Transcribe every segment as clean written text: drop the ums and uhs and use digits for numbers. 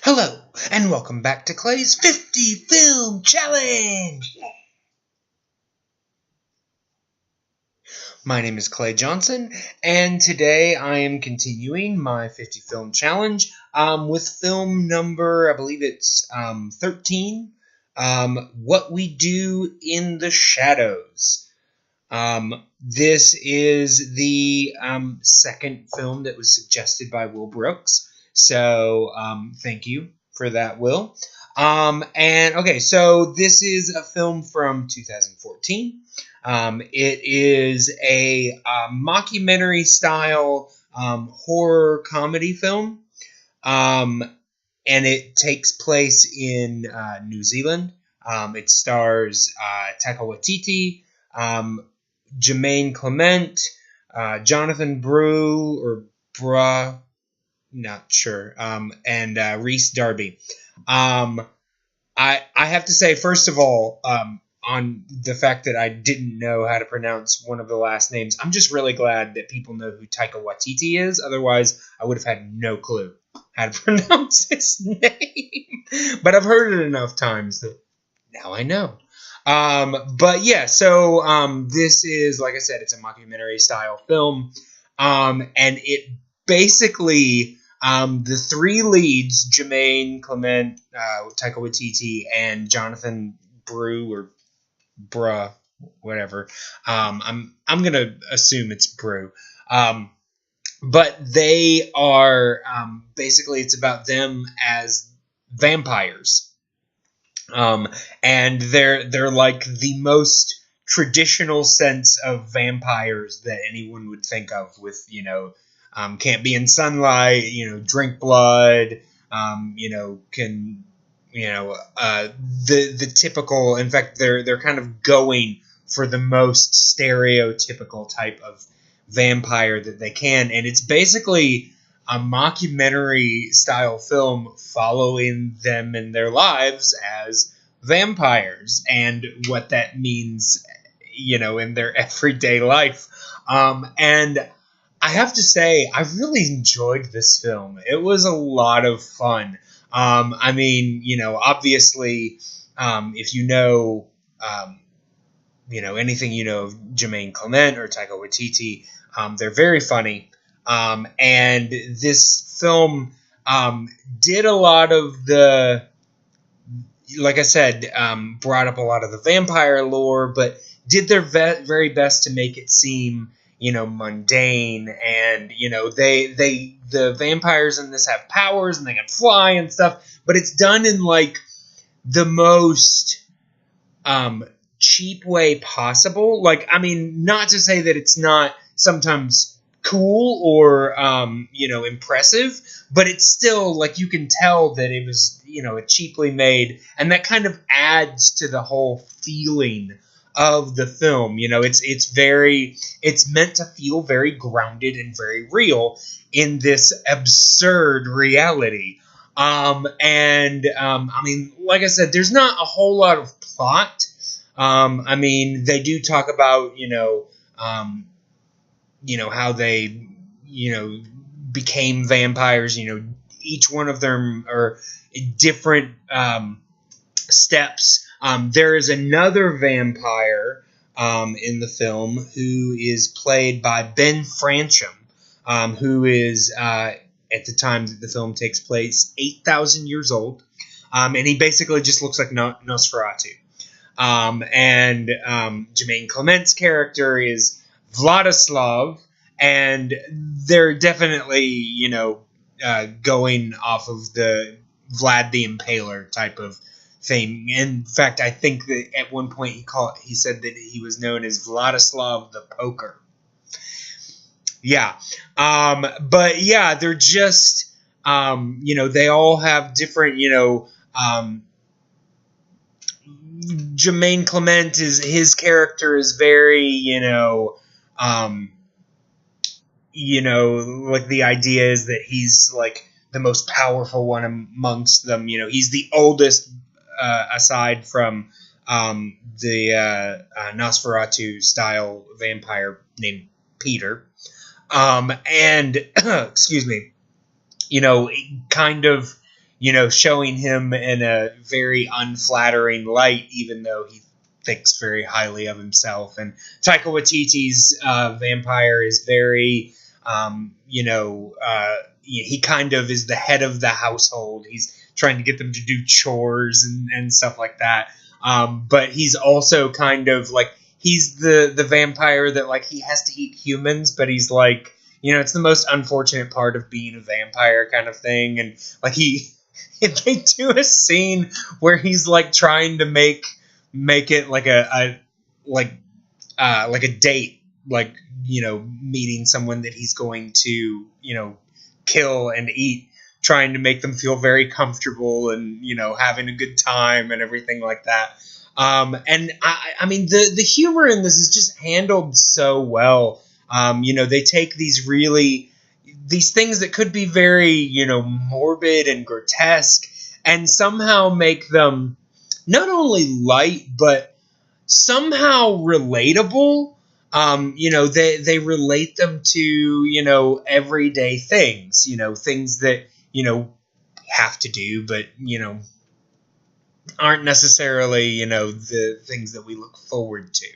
Hello, and welcome back to Clay's 50 Film Challenge! My name is Clay Johnson, and today I am continuing my 50 Film Challenge with film number, I believe it's 13, What We Do in the Shadows. This is the second film that was suggested by Will Brooks. So thank you for that, Will. And okay, so this is a film from 2014. It is a mockumentary style horror comedy film. And it takes place in New Zealand. It stars Taika Waititi, Jermaine Clement, Jonathan Brew, or Bruh, not sure, and Reese Darby. I have to say, first of all, on the fact that I didn't know how to pronounce one of the last names, I'm just really glad that people know who Taika Waititi is. Otherwise, I would have had no clue how to pronounce his name. But I've heard it enough times that now I know. But yeah, so this is, like I said, it's a mockumentary style film. And it basically, the three leads, Jermaine Clement, Taika Waititi, and Jonathan Brew, or Bruh, whatever. I'm gonna assume it's Brew. But they are, basically it's about them as vampires. And they're like the most traditional sense of vampires that anyone would think of, with, can't be in sunlight, drink blood, can, the typical, in fact, they're kind of going for the most stereotypical type of vampire that they can. And it's basically a mockumentary style film following them in their lives as vampires and what that means, in their everyday life. And I have to say, I really enjoyed this film. It was a lot of fun. Obviously, if anything of Jermaine Clement or Taika Waititi, they're very funny. And this film did a lot of the, like I said, brought up a lot of the vampire lore, but did their very best to make it seem, mundane. And, the vampires in this have powers and they can fly and stuff, but it's done in like the most cheap way possible. Like, not to say that it's not sometimes cool or impressive, but it's still, like, you can tell that it was cheaply made, and that kind of adds to the whole feeling of the film. It's meant to feel very grounded and very real in this absurd reality. Like I said, there's not a whole lot of plot. They do talk about, how they, became vampires. Each one of them are different steps. There is another vampire in the film who is played by Ben Francham, who is, at the time that the film takes place, 8,000 years old. And he basically just looks like Nosferatu. Jermaine Clement's character is Vladislav, and they're definitely, going off of the Vlad the Impaler type of thing. In fact, I think that at one point he said that he was known as Vladislav the Poker. Yeah. But yeah, they're just, they all have different, Jermaine Clement his character is very, like, the idea is that he's like the most powerful one amongst them. He's the oldest, aside from the Nosferatu style vampire named Peter. And excuse me, kind of, showing him in a very unflattering light, even though he thinks very highly of himself. And Taika Waititi's vampire is very, he kind of is the head of the household. He's trying to get them to do chores and stuff like that. But he's also kind of like, he's the vampire that like he has to eat humans, but he's like, it's the most unfortunate part of being a vampire kind of thing. And like they do a scene where he's like trying to make it like a date, like, meeting someone that he's going to, kill and eat, trying to make them feel very comfortable and, having a good time and everything like that. And I mean, the humor in this is just handled so well. They take these things that could be very, morbid and grotesque, and somehow make them not only light, but somehow relatable. They relate them to, everyday things, things that, have to do, but, aren't necessarily, the things that we look forward to.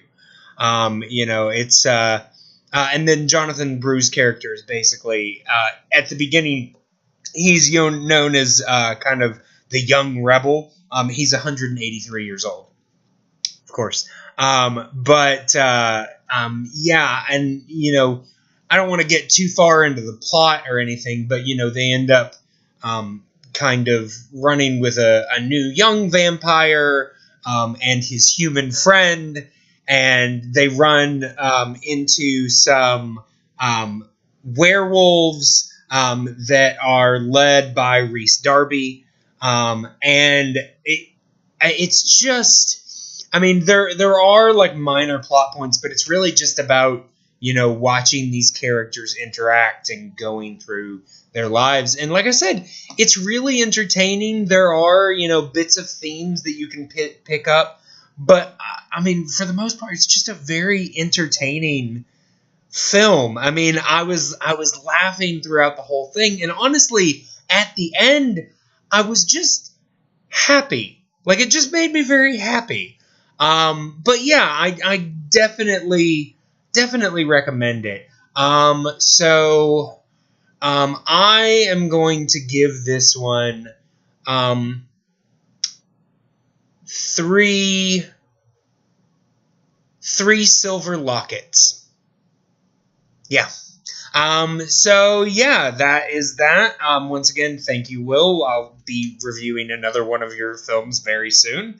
It's, and then Jonathan Brew's character is basically, at the beginning, he's known as kind of the young rebel. He's 183 years old, of course. Yeah, and, I don't want to get too far into the plot or anything, but, they end up kind of running with a new young vampire and his human friend, and they run into some werewolves that are led by Rhys Darby, and it's just, I mean, there are like minor plot points, but it's really just about watching these characters interact and going through their lives. And like I said, it's really entertaining. There are bits of themes that you can pick up, but I mean, for the most part, it's just a very entertaining film. I mean, I was laughing throughout the whole thing, and honestly, at the end, I was just happy. Like, it just made me very happy. But yeah, I definitely recommend it. I am going to give this one three silver lockets. Yeah. Yeah, that is that. Once again, thank you, Will. I'll be reviewing another one of your films very soon.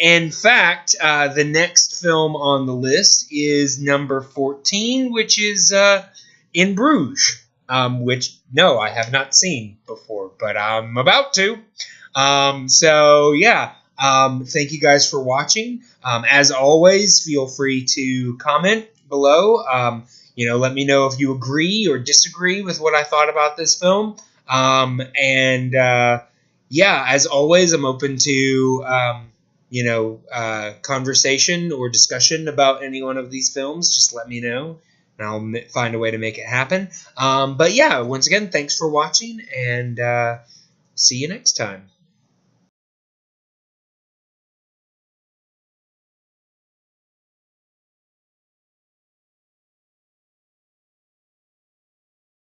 In fact, the next film on the list is number 14, which is In Bruges, which, no, I have not seen before, but I'm about to. Yeah, thank you guys for watching. As always, feel free to comment below. Let me know if you agree or disagree with what I thought about this film. Yeah, as always, I'm open to, conversation or discussion about any one of these films. Just let me know, and I'll find a way to make it happen. But yeah, once again, thanks for watching, and see you next time.